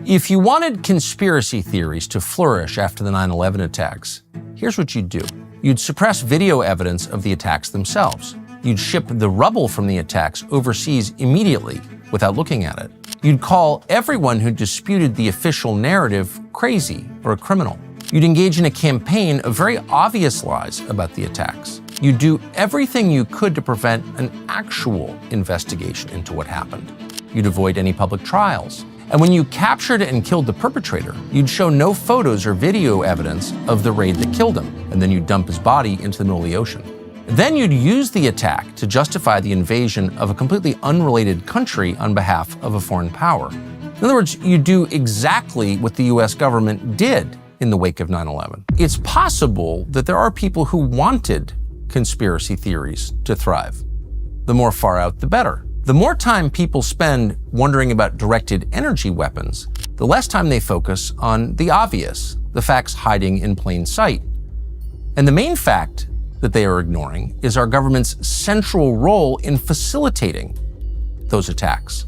If you wanted conspiracy theories to flourish after the 9/11 attacks, here's what you'd do. You'd suppress video evidence of the attacks themselves. You'd ship the rubble from the attacks overseas immediately without looking at it. You'd call everyone who disputed the official narrative crazy or a criminal. You'd engage in a campaign of very obvious lies about the attacks. You'd do everything you could to prevent an actual investigation into what happened. You'd avoid any public trials. And when you captured and killed the perpetrator, you'd show no photos or video evidence of the raid that killed him, and then you'd dump his body into the middle of the ocean. Then you'd use the attack to justify the invasion of a completely unrelated country on behalf of a foreign power. In other words, you'd do exactly what the US government did in the wake of 9/11. It's possible that there are people who wanted conspiracy theories to thrive. The more far out, the better. The more time people spend wondering about directed energy weapons, the less time they focus on the obvious, the facts hiding in plain sight. And the main fact that they are ignoring is our government's central role in facilitating those attacks.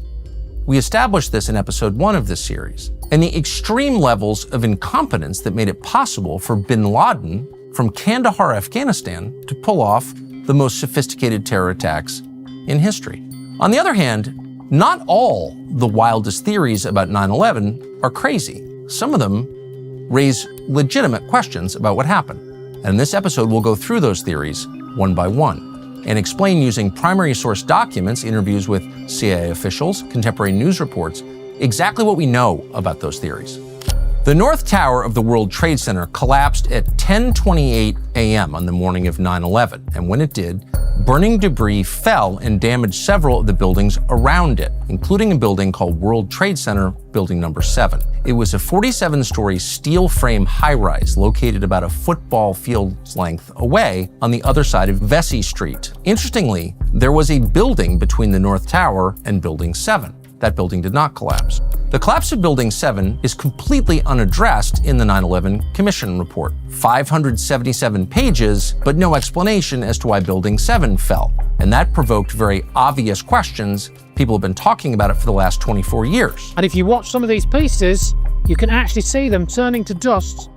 We established this in episode 1 of this series, and the extreme levels of incompetence that made it possible for bin Laden from Kandahar, Afghanistan, to pull off the most sophisticated terror attacks in history. On the other hand, not all the wildest theories about 9/11 are crazy. Some of them raise legitimate questions about what happened. And in this episode, we'll go through those theories one by one and explain using primary source documents, interviews with CIA officials, contemporary news reports, exactly what we know about those theories. The North Tower of the World Trade Center collapsed at 10:28 a.m. on the morning of 9/11, and when it did, burning debris fell and damaged several of the buildings around it, including a building called World Trade Center Building Number 7. It was a 47-story steel frame high-rise located about a football field's length away on the other side of Vesey Street. Interestingly, there was a building between the North Tower and Building 7. That building did not collapse. The collapse of Building 7 is completely unaddressed in the 9/11 Commission report. 577 pages, but no explanation as to why Building 7 fell. And that provoked very obvious questions. People have been talking about it for the last 24 years. And if you watch some of these pieces, you can actually see them turning to dust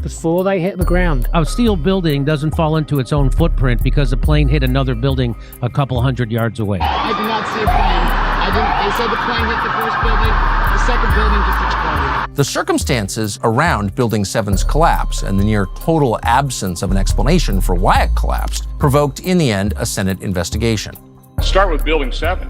before they hit the ground. A steel building doesn't fall into its own footprint because a plane hit another building a couple hundred yards away. I did not see a plane. They said the plane hit the first building, the second building just exploded. The circumstances around Building 7's collapse and the near total absence of an explanation for why it collapsed provoked, in the end, a Senate investigation. Start with Building 7.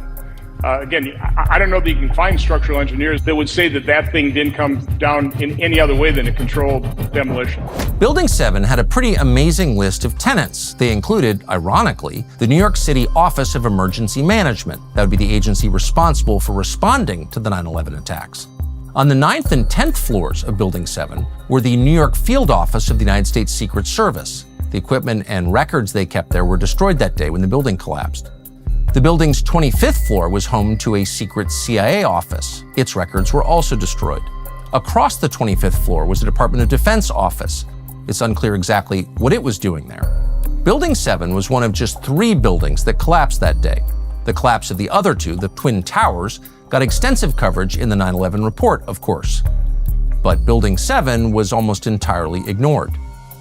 Again, I don't know that you can find structural engineers that would say that that thing didn't come down in any other way than a controlled demolition. Building 7 had a pretty amazing list of tenants. They included, ironically, the New York City Office of Emergency Management. That would be the agency responsible for responding to the 9/11 attacks. On the 9th and 10th floors of Building 7 were the New York Field Office of the United States Secret Service. The equipment and records they kept there were destroyed that day when the building collapsed. The building's 25th floor was home to a secret CIA office. Its records were also destroyed. Across the 25th floor was the Department of Defense office. It's unclear exactly what it was doing there. Building 7 was one of just 3 buildings that collapsed that day. The collapse of the other 2, the Twin Towers, got extensive coverage in the 9/11 report, of course. But Building 7 was almost entirely ignored.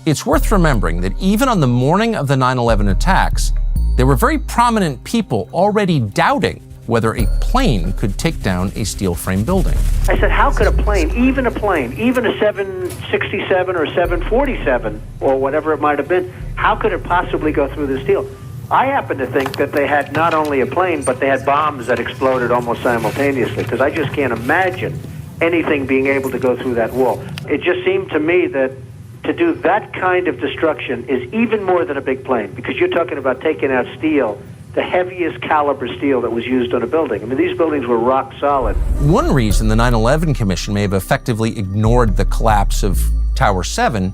It's worth remembering that even on the morning of the 9/11 attacks, there were very prominent people already doubting whether a plane could take down a steel frame building. I said, how could a plane, even a 767 or 747 or whatever it might have been, how could it possibly go through this steel? I happen to think that they had not only a plane, but they had bombs that exploded almost simultaneously, because I just can't imagine anything being able to go through that wall. It just seemed to me that to do that kind of destruction is even more than a big plane, because you're talking about taking out steel, the heaviest caliber steel that was used on a building. I mean, these buildings were rock solid. One reason the 9/11 Commission may have effectively ignored the collapse of Tower 7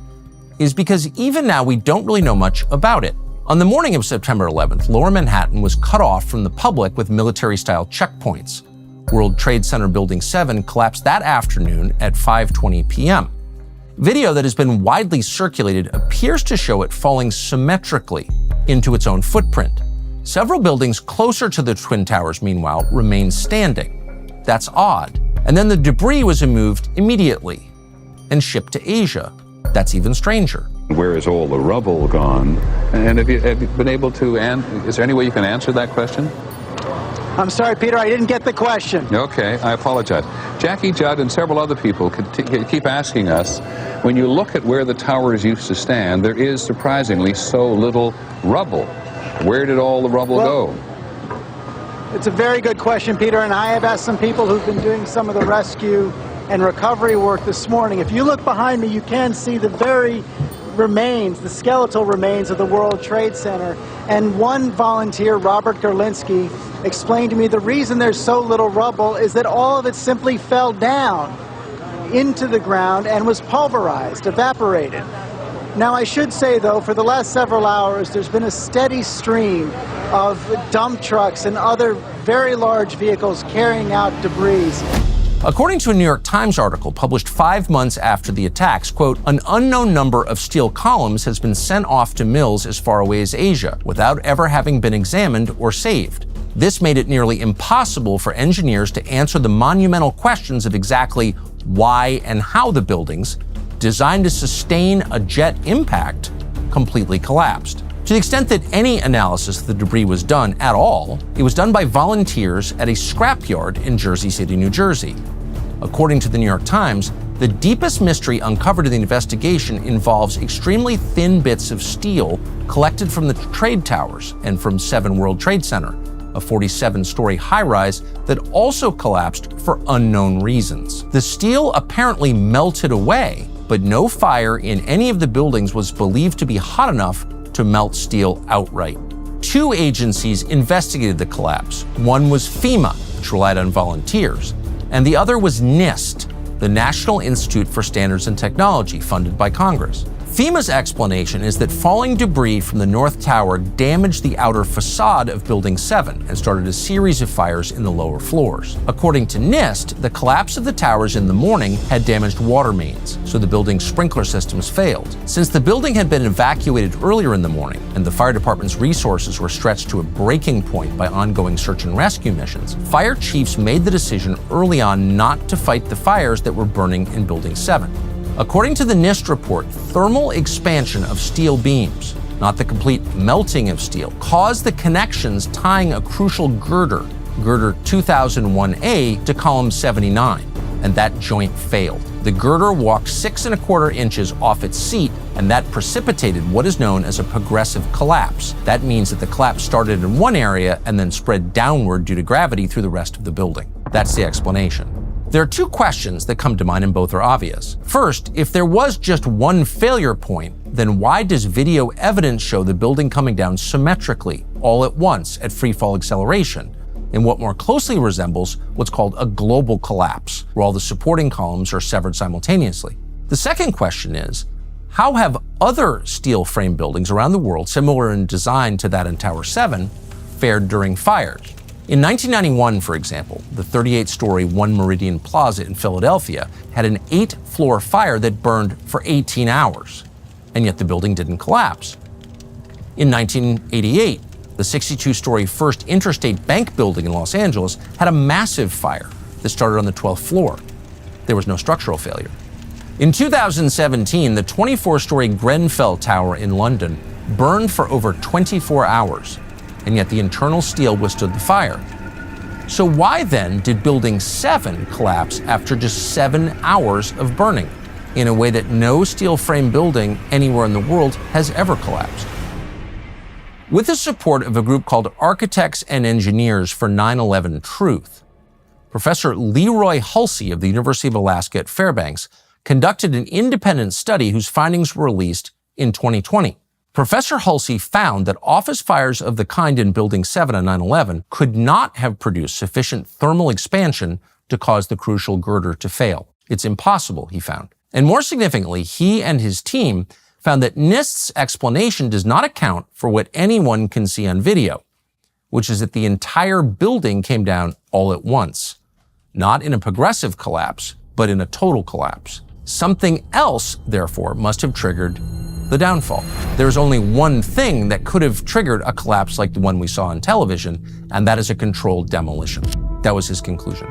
is because even now we don't really know much about it. On the morning of September 11th, Lower Manhattan was cut off from the public with military-style checkpoints. World Trade Center Building 7 collapsed that afternoon at 5:20 p.m. Video that has been widely circulated appears to show it falling symmetrically into its own footprint. Several buildings closer to the Twin Towers, meanwhile, remain standing. That's odd. And then the debris was removed immediately and shipped to Asia. That's even stranger. Where is all the rubble gone? And have you been able to, is there any way you can answer that question? I'm sorry, Peter, I didn't get the question. Okay, I apologize. Jackie Judd and several other people keep asking us, when you look at where the towers used to stand, there is surprisingly so little rubble. Where did all the rubble go? It's a very good question, Peter, and I have asked some people who've been doing some of the rescue and recovery work this morning. If you look behind me, you can see the very remains, the skeletal remains of the World Trade Center. And one volunteer, Robert Gerlinski, explained to me the reason there's so little rubble is that all of it simply fell down into the ground and was pulverized, evaporated. Now, I should say, though, for the last several hours, there's been a steady stream of dump trucks and other very large vehicles carrying out debris. According to a New York Times article published 5 months after the attacks, quote, an unknown number of steel columns has been sent off to mills as far away as Asia without ever having been examined or saved. This made it nearly impossible for engineers to answer the monumental questions of exactly why and how the buildings, designed to sustain a jet impact, completely collapsed. To the extent that any analysis of the debris was done at all, it was done by volunteers at a scrapyard in Jersey City, New Jersey. According to the New York Times, the deepest mystery uncovered in the investigation involves extremely thin bits of steel collected from the trade towers and from 7 World Trade Center, a 47-story high-rise that also collapsed for unknown reasons. The steel apparently melted away, but no fire in any of the buildings was believed to be hot enough to melt steel outright. 2 agencies investigated the collapse. One was FEMA, which relied on volunteers, and the other was NIST, the National Institute for Standards and Technology, funded by Congress. FEMA's explanation is that falling debris from the North Tower damaged the outer facade of Building 7 and started a series of fires in the lower floors. According to NIST, the collapse of the towers in the morning had damaged water mains, so the building's sprinkler systems failed. Since the building had been evacuated earlier in the morning and the fire department's resources were stretched to a breaking point by ongoing search and rescue missions, fire chiefs made the decision early on not to fight the fires that were burning in Building 7. According to the NIST report, thermal expansion of steel beams, not the complete melting of steel, caused the connections tying a crucial girder, girder 2001A, to column 79, and that joint failed. The girder walked 6¼ inches off its seat, and that precipitated what is known as a progressive collapse. That means that the collapse started in one area and then spread downward due to gravity through the rest of the building. That's the explanation. There are 2 questions that come to mind, and both are obvious. First, if there was just one failure point, then why does video evidence show the building coming down symmetrically, all at once, at freefall acceleration, in what more closely resembles what's called a global collapse, where all the supporting columns are severed simultaneously? The second question is, how have other steel frame buildings around the world, similar in design to that in Tower 7, fared during fires? In 1991, for example, the 38-story One Meridian Plaza in Philadelphia had an 8-floor fire that burned for 18 hours, and yet the building didn't collapse. In 1988, the 62-story First Interstate Bank building in Los Angeles had a massive fire that started on the 12th floor. There was no structural failure. In 2017, the 24-story Grenfell Tower in London burned for over 24 hours. And yet the internal steel withstood the fire. So why then did Building 7 collapse after just 7 hours of burning, in a way that no steel frame building anywhere in the world has ever collapsed? With the support of a group called Architects and Engineers for 9/11 Truth, Professor Leroy Hulsey of the University of Alaska at Fairbanks conducted an independent study whose findings were released in 2020. Professor Hulsey found that office fires of the kind in Building 7 on 9/11 could not have produced sufficient thermal expansion to cause the crucial girder to fail. It's impossible, he found. And more significantly, he and his team found that NIST's explanation does not account for what anyone can see on video, which is that the entire building came down all at once, not in a progressive collapse, but in a total collapse. Something else, therefore, must have triggered the downfall. There's only one thing that could have triggered a collapse like the one we saw on television, and that is a controlled demolition. That was his conclusion.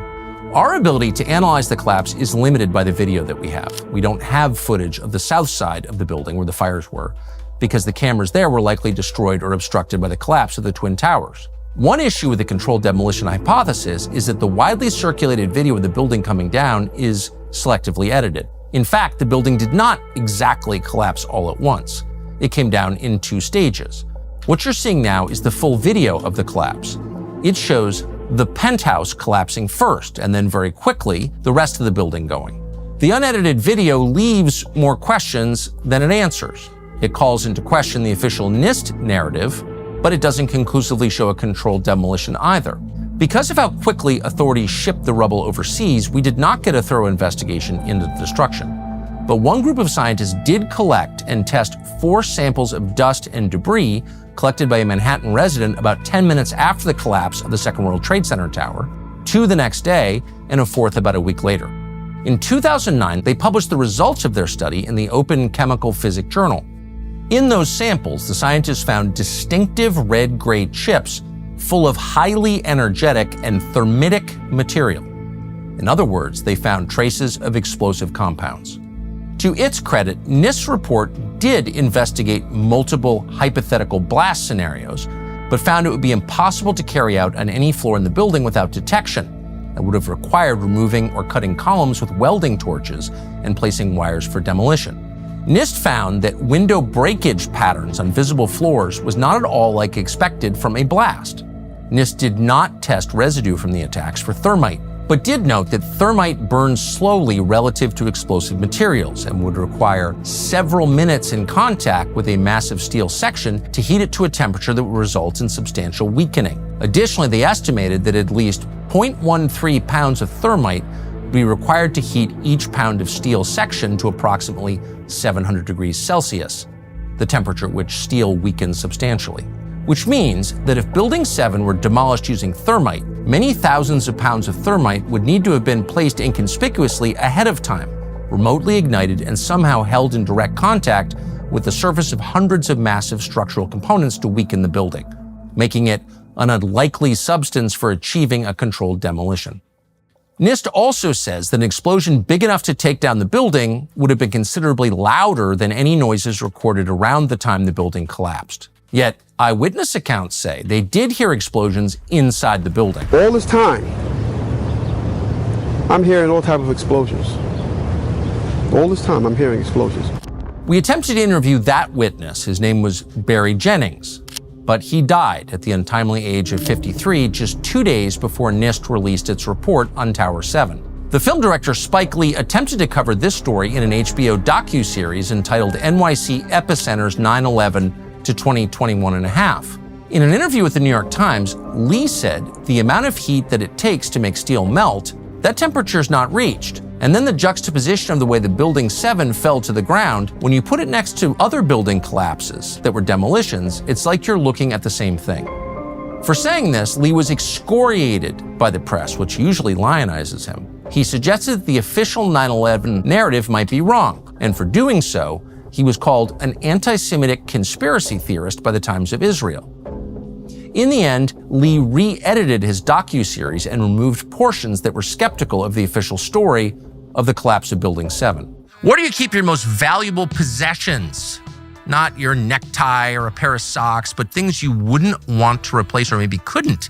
Our ability to analyze the collapse is limited by the video that we have. We don't have footage of the south side of the building where the fires were, because the cameras there were likely destroyed or obstructed by the collapse of the Twin Towers. One issue with the controlled demolition hypothesis is that the widely circulated video of the building coming down is selectively edited. In fact, the building did not exactly collapse all at once. It came down in 2 stages. What you're seeing now is the full video of the collapse. It shows the penthouse collapsing first, and then very quickly, the rest of the building going. The unedited video leaves more questions than it answers. It calls into question the official NIST narrative, but it doesn't conclusively show a controlled demolition either. Because of how quickly authorities shipped the rubble overseas, we did not get a thorough investigation into the destruction. But one group of scientists did collect and test 4 samples of dust and debris collected by a Manhattan resident about 10 minutes after the collapse of the Second World Trade Center tower, 2 the next day, and a 4th about a week later. In 2009, they published the results of their study in the Open Chemical Physics Journal. In those samples, the scientists found distinctive red-gray chips full of highly energetic and thermitic material. In other words, they found traces of explosive compounds. To its credit, NIST's report did investigate multiple hypothetical blast scenarios, but found it would be impossible to carry out on any floor in the building without detection, and would have required removing or cutting columns with welding torches and placing wires for demolition. NIST found that window breakage patterns on visible floors was not at all like expected from a blast. NIST did not test residue from the attacks for thermite, but did note that thermite burns slowly relative to explosive materials and would require several minutes in contact with a massive steel section to heat it to a temperature that would result in substantial weakening. Additionally, they estimated that at least 0.13 pounds of thermite would be required to heat each pound of steel section to approximately 700 degrees Celsius, the temperature at which steel weakens substantially. Which means that if Building 7 were demolished using thermite, many thousands of pounds of thermite would need to have been placed inconspicuously ahead of time, remotely ignited and somehow held in direct contact with the surface of hundreds of massive structural components to weaken the building, making it an unlikely substance for achieving a controlled demolition. NIST also says that an explosion big enough to take down the building would have been considerably louder than any noises recorded around the time the building collapsed. Yet, eyewitness accounts say they did hear explosions inside the building. All this time, I'm hearing all type of explosions. All this time, I'm hearing explosions. We attempted to interview that witness. His name was Barry Jennings, but he died at the untimely age of 53 just 2 days before NIST released its report on Tower 7. The film director Spike Lee attempted to cover this story in an HBO docuseries entitled NYC Epicenter's 9/11 to 2021 and a half. In an interview with the New York Times, Lee said the amount of heat that it takes to make steel melt, that temperature is not reached. And then the juxtaposition of the way the Building 7 fell to the ground, when you put it next to other building collapses that were demolitions, it's like you're looking at the same thing. For saying this, Lee was excoriated by the press, which usually lionizes him. He suggested that the official 9/11 narrative might be wrong, and for doing so, he was called an anti-Semitic conspiracy theorist by the Times of Israel. In the end, Lee re-edited his docuseries and removed portions that were skeptical of the official story of the collapse of Building 7. Where do you keep your most valuable possessions? Not your necktie or a pair of socks, but things you wouldn't want to replace or maybe couldn't.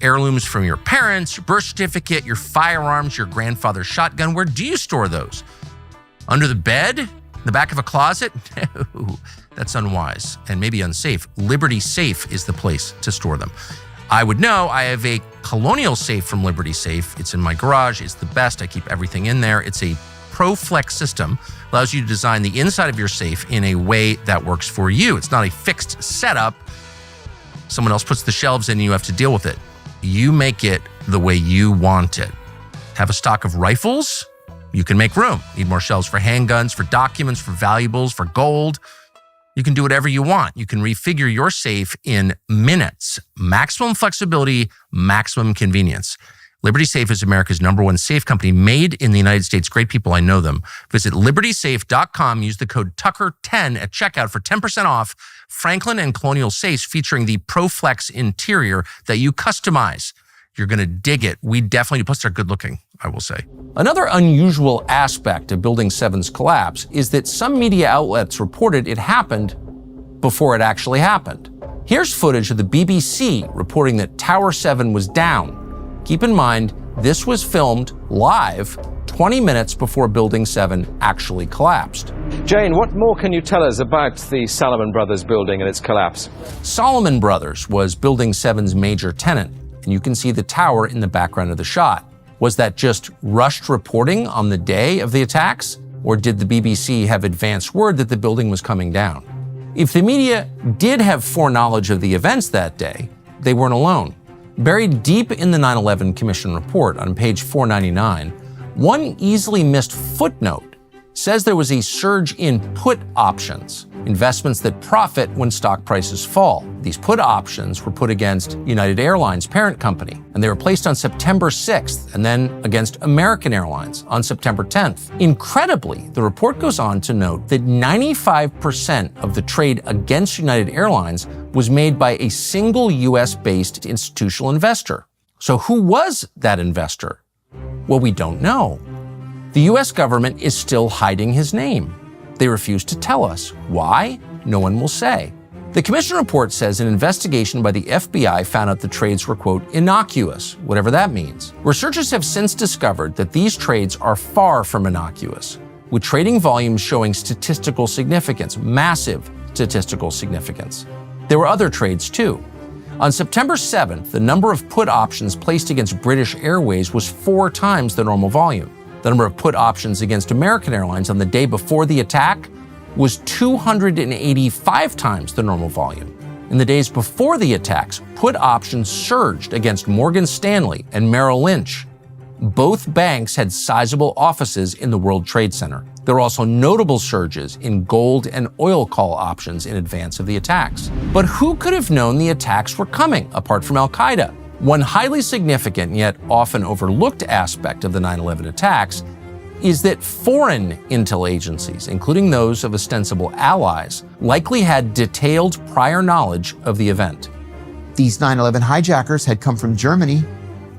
Heirlooms from your parents, your birth certificate, your firearms, your grandfather's shotgun. Where do you store those? Under the bed? The back of a closet? No, that's unwise and maybe unsafe. Liberty Safe is the place to store them. I would know. I have a Colonial safe from Liberty Safe. It's in my garage. It's the best. I keep everything in there. It's a ProFlex system. Allows you to design the inside of your safe in a way that works for you. It's not a fixed setup. Someone else puts the shelves in and you have to deal with it. You make it the way you want it. Have a stock of rifles? You can make room. Need more shelves for handguns, for documents, for valuables, for gold. You can do whatever you want. You can refigure your safe in minutes. Maximum flexibility, maximum convenience. Liberty Safe is America's #1 safe company made in the United States. Great people, I know them. Visit libertysafe.com. Use the code Tucker10 at checkout for 10% off Franklin and Colonial safes featuring the ProFlex interior that you customize. You're going to dig it. We definitely, plus they're good looking, I will say. Another unusual aspect of Building 7's collapse is that some media outlets reported it happened before it actually happened. Here's footage of the BBC reporting that Tower 7 was down. Keep in mind, this was filmed live 20 minutes before Building 7 actually collapsed. Jane, what more can you tell us about the Salomon Brothers building and its collapse? Salomon Brothers was Building 7's major tenant, and you can see the tower in the background of the shot. Was that just rushed reporting on the day of the attacks? Or did the BBC have advance word that the building was coming down? If the media did have foreknowledge of the events that day, they weren't alone. Buried deep in the 9/11 Commission report on page 499, one easily missed footnote says there was a surge in put options, investments that profit when stock prices fall. These put options were put against United Airlines' parent company, and they were placed on September 6th and then against American Airlines on September 10th. Incredibly, the report goes on to note that 95% of the trade against United Airlines was made by a single US-based institutional investor. So who was that investor? Well, we don't know. The US government is still hiding his name. They refuse to tell us. Why? No one will say. The commission report says an investigation by the FBI found out the trades were, quote, innocuous, whatever that means. Researchers have since discovered that these trades are far from innocuous, with trading volumes showing statistical significance, massive statistical significance. There were other trades too. On September 7th, the number of put options placed against British Airways was 4 times the normal volume. The number of put options against American Airlines on the day before the attack was 285 times the normal volume. In the days before the attacks, put options surged against Morgan Stanley and Merrill Lynch. Both banks had sizable offices in the World Trade Center. There were also notable surges in gold and oil call options in advance of the attacks. But who could have known the attacks were coming, apart from Al-Qaeda? One highly significant yet often overlooked aspect of the 9/11 attacks is that foreign intel agencies, including those of ostensible allies, likely had detailed prior knowledge of the event. These 9/11 hijackers had come from Germany.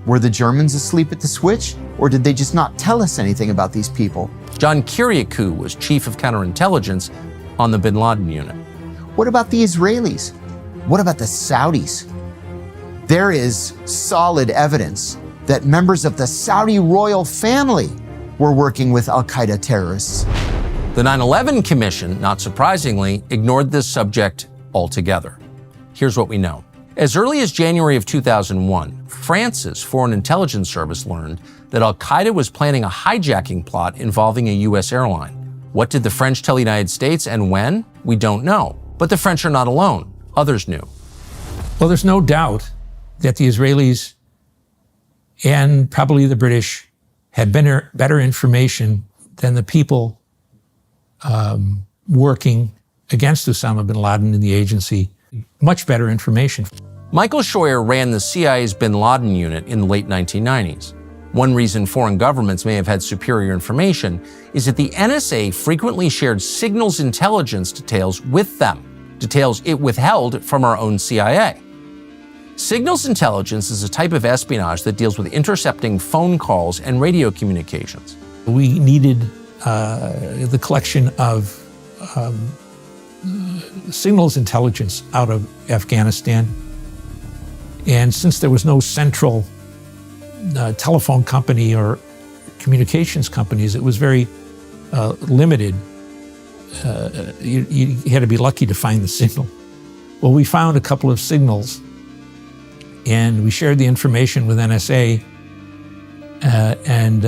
Were the Germans asleep at the switch, or did they just not tell us anything about these people? John Kiriakou was chief of counterintelligence on the bin Laden unit. What about the Israelis? What about the Saudis? There is solid evidence that members of the Saudi royal family were working with al-Qaeda terrorists. The 9/11 Commission, not surprisingly, ignored this subject altogether. Here's what we know. As early as January of 2001, France's Foreign Intelligence Service learned that al-Qaeda was planning a hijacking plot involving a U.S. airline. What did the French tell the United States and when? We don't know. But the French are not alone. Others knew. Well, there's no doubt that the Israelis and probably the British had better information than the people working against Osama bin Laden in the agency. Much better information. Michael Scheuer ran the CIA's bin Laden unit in the late 1990s. One reason foreign governments may have had superior information is that the NSA frequently shared signals intelligence details with them, details it withheld from our own CIA. Signals intelligence is a type of espionage that deals with intercepting phone calls and radio communications. We needed the collection of signals intelligence out of Afghanistan. And since there was no central telephone company or communications companies, it was very limited. You had to be lucky to find the signal. Well, we found a couple of signals, and we shared the information with NSA, and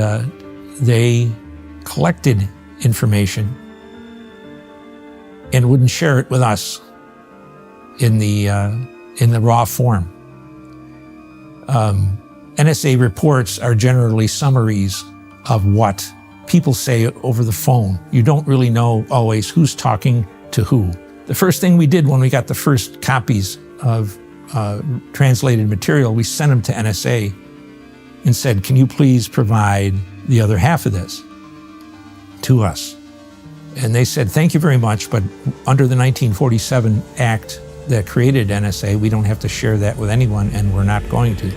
they collected information and wouldn't share it with us in the raw form. NSA reports are generally summaries of what people say over the phone. You don't really know always who's talking to who. The first thing we did when we got the first copies of translated material, we sent them to NSA and said, can you please provide the other half of this to us? And they said, thank you very much, but under the 1947 Act that created NSA, we don't have to share that with anyone, and we're not going to.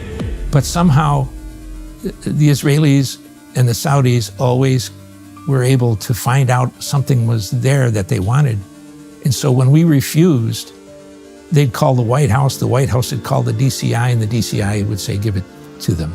But somehow the Israelis and the Saudis always were able to find out something was there that they wanted. And so when we refused, they'd call the White House would call the DCI, and the DCI would say, give it to them.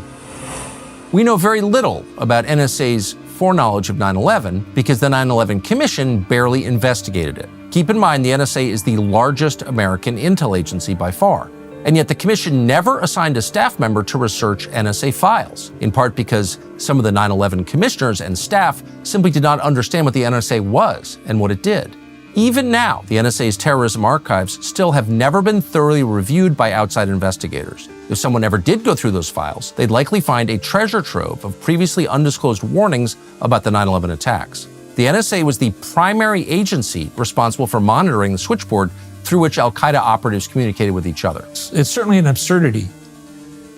We know very little about NSA's foreknowledge of 9/11 because the 9/11 Commission barely investigated it. Keep in mind, the NSA is the largest American intel agency by far. And yet the Commission never assigned a staff member to research NSA files, in part because some of the 9/11 commissioners and staff simply did not understand what the NSA was and what it did. Even now, the NSA's terrorism archives still have never been thoroughly reviewed by outside investigators. If someone ever did go through those files, they'd likely find a treasure trove of previously undisclosed warnings about the 9/11 attacks. The NSA was the primary agency responsible for monitoring the switchboard through which al-Qaeda operatives communicated with each other. It's certainly an absurdity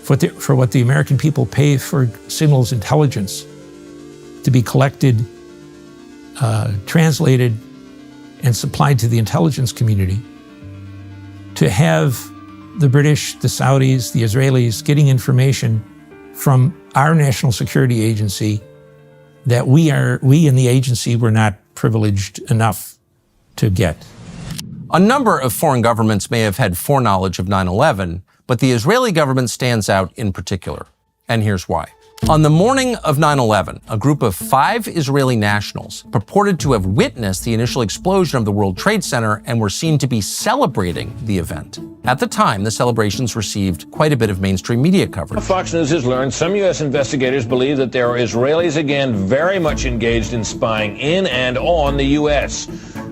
for what the American people pay for signals intelligence to be collected, translated, and supplied to the intelligence community, to have the British, the Saudis, the Israelis getting information from our national security agency that we in the agency were not privileged enough to get. A number of foreign governments may have had foreknowledge of 9/11, but the Israeli government stands out in particular. And here's why. On the morning of 9/11, a group of 5 Israeli nationals purported to have witnessed the initial explosion of the World Trade Center and were seen to be celebrating the event. At the time, the celebrations received quite a bit of mainstream media coverage. Fox News has learned some U.S. investigators believe that there are Israelis again very much engaged in spying in and on the U.S.,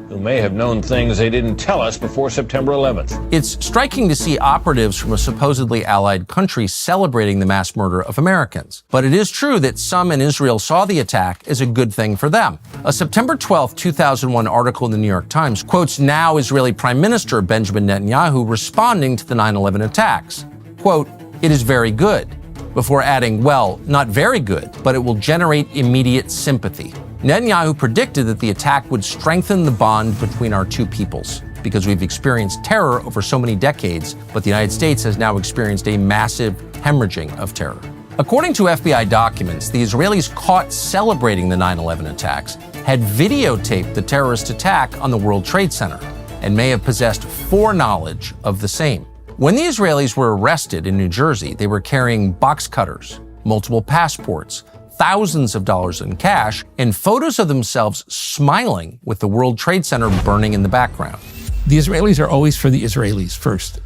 who may have known things they didn't tell us before September 11th. It's striking to see operatives from a supposedly allied country celebrating the mass murder of Americans. But it is true that some in Israel saw the attack as a good thing for them. A September 12, 2001 article in the New York Times quotes now Israeli Prime Minister Benjamin Netanyahu responding to the 9/11 attacks. Quote, "It is very good," before adding, well, not very good, but it will generate immediate sympathy. Netanyahu predicted that the attack would strengthen the bond between our two peoples because we've experienced terror over so many decades, but the United States has now experienced a massive hemorrhaging of terror. According to FBI documents, the Israelis caught celebrating the 9/11 attacks had videotaped the terrorist attack on the World Trade Center and may have possessed foreknowledge of the same. When the Israelis were arrested in New Jersey, they were carrying box cutters, multiple passports, thousands of dollars in cash, and photos of themselves smiling with the World Trade Center burning in the background. The Israelis are always for the Israelis first,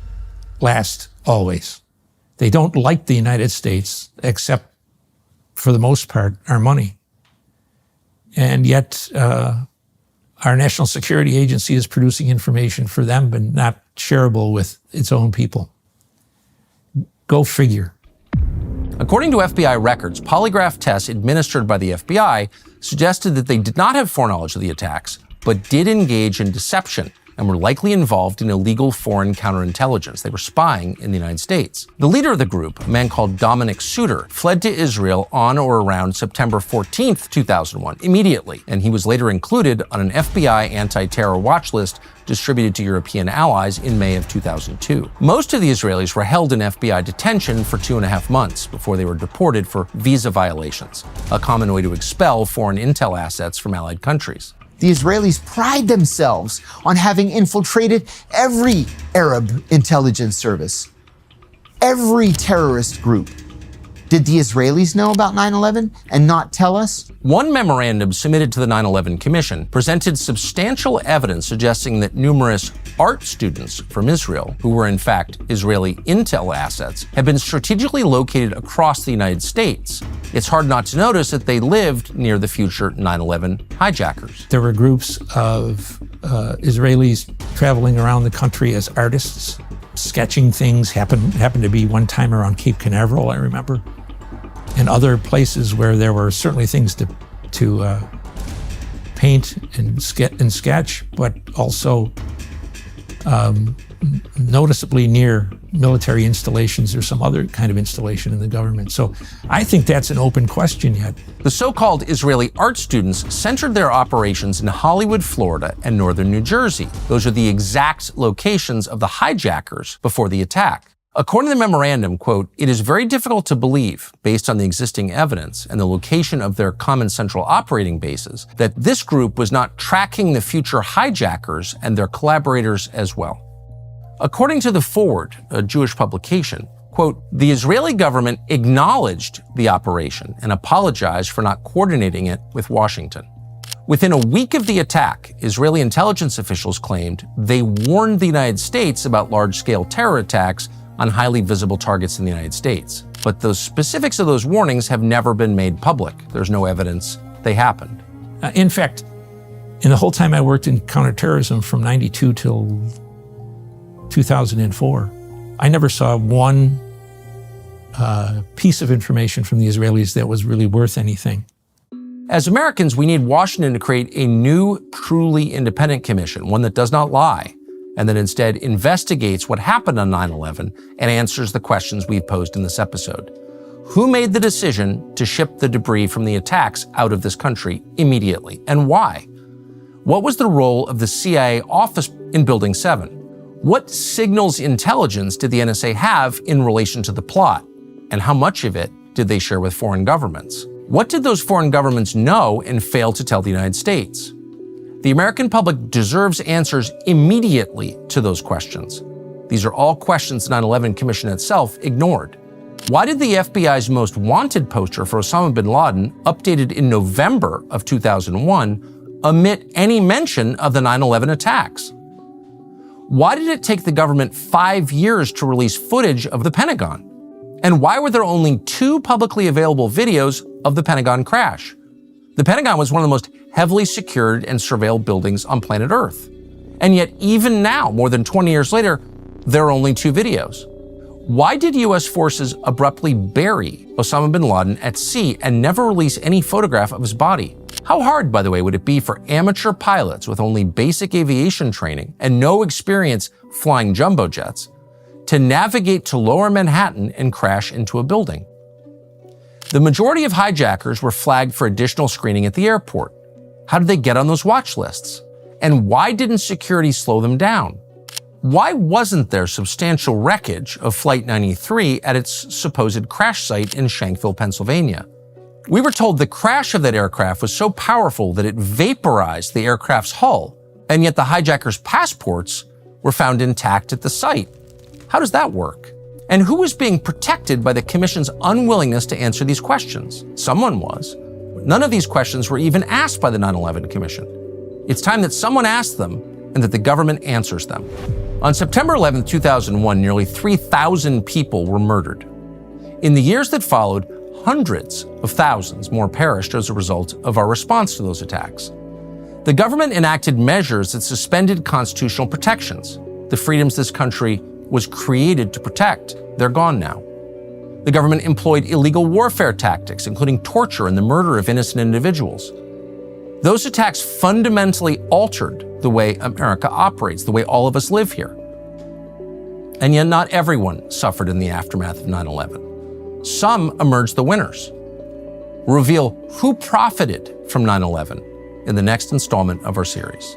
last, always. They don't like the United States, except for the most part, our money. And yet, our National Security Agency is producing information for them, but not shareable with its own people. Go figure. According to FBI records, polygraph tests administered by the FBI suggested that they did not have foreknowledge of the attacks, but did engage in deception and were likely involved in illegal foreign counterintelligence. They were spying in the United States. The leader of the group, a man called Dominic Suter, fled to Israel on or around September 14th, 2001, immediately, and he was later included on an FBI anti-terror watch list distributed to European allies in May of 2002. Most of the Israelis were held in FBI detention for 2.5 months before they were deported for visa violations, a common way to expel foreign intel assets from allied countries. The Israelis pride themselves on having infiltrated every Arab intelligence service, every terrorist group. Did the Israelis know about 9/11 and not tell us? One memorandum submitted to the 9/11 Commission presented substantial evidence suggesting that numerous art students from Israel, who were in fact Israeli intel assets, had been strategically located across the United States. It's hard not to notice that they lived near the future 9/11 hijackers. There were groups of Israelis traveling around the country as artists, sketching things. Happened to be one time around Cape Canaveral, I remember, and other places where there were certainly things to paint and sketch, but also noticeably near military installations or some other kind of installation in the government. So I think that's an open question yet. The so-called Israeli art students centered their operations in Hollywood, Florida, and northern New Jersey. Those are the exact locations of the hijackers before the attack. According to the memorandum, quote, "It is very difficult to believe, based on the existing evidence and the location of their common central operating bases, that this group was not tracking the future hijackers and their collaborators as well." According to The Forward, a Jewish publication, quote, "The Israeli government acknowledged the operation and apologized for not coordinating it with Washington. Within a week of the attack, Israeli intelligence officials claimed they warned the United States about large-scale terror attacks on highly visible targets in the United States. But those specifics of those warnings have never been made public. There's no evidence they happened." In fact, in the whole time I worked in counterterrorism from 92 till 2004, I never saw one piece of information from the Israelis that was really worth anything. As Americans, we need Washington to create a new, truly independent commission, one that does not lie, and that instead investigates what happened on 9/11 and answers the questions we've posed in this episode. Who made the decision to ship the debris from the attacks out of this country immediately, and why? What was the role of the CIA office in Building 7? What signals intelligence did the NSA have in relation to the plot? And how much of it did they share with foreign governments? What did those foreign governments know and fail to tell the United States? The American public deserves answers immediately to those questions. These are all questions the 9/11 Commission itself ignored. Why did the FBI's most wanted poster for Osama bin Laden, updated in November of 2001, omit any mention of the 9/11 attacks? Why did it take the government 5 years to release footage of the Pentagon? And why were there only 2 publicly available videos of the Pentagon crash? The Pentagon was one of the most heavily secured and surveilled buildings on planet Earth. And yet, even now, more than 20 years later, there are only 2 videos. Why did U.S. forces abruptly bury Osama bin Laden at sea and never release any photograph of his body? How hard, by the way, would it be for amateur pilots with only basic aviation training and no experience flying jumbo jets to navigate to Lower Manhattan and crash into a building? The majority of hijackers were flagged for additional screening at the airport. How did they get on those watch lists? And why didn't security slow them down? Why wasn't there substantial wreckage of Flight 93 at its supposed crash site in Shankville, Pennsylvania? We were told the crash of that aircraft was so powerful that it vaporized the aircraft's hull, and yet the hijackers' passports were found intact at the site. How does that work? And who was being protected by the Commission's unwillingness to answer these questions? Someone was. None of these questions were even asked by the 9/11 Commission. It's time that someone asked them and that the government answers them. On September 11, 2001, nearly 3,000 people were murdered. In the years that followed, hundreds of thousands more perished as a result of our response to those attacks. The government enacted measures that suspended constitutional protections, the freedoms this country was created to protect. They're gone now. The government employed illegal warfare tactics, including torture and the murder of innocent individuals. Those attacks fundamentally altered the way America operates, the way all of us live here. And yet not everyone suffered in the aftermath of 9/11. Some emerged the winners. We'll reveal who profited from 9/11 in the next installment of our series.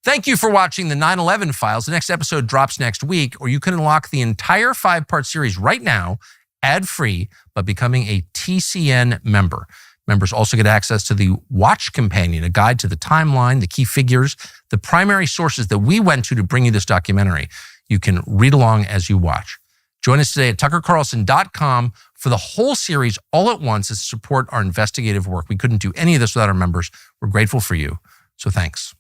Thank you for watching the 9/11 Files. The next episode drops next week, or you can unlock the entire 5-part series right now, ad-free, by becoming a TCN member. Members also get access to the Watch Companion, a guide to the timeline, the key figures, the primary sources that we went to bring you this documentary. You can read along as you watch. Join us today at tuckercarlson.com for the whole series all at once to support our investigative work. We couldn't do any of this without our members. We're grateful for you, so thanks.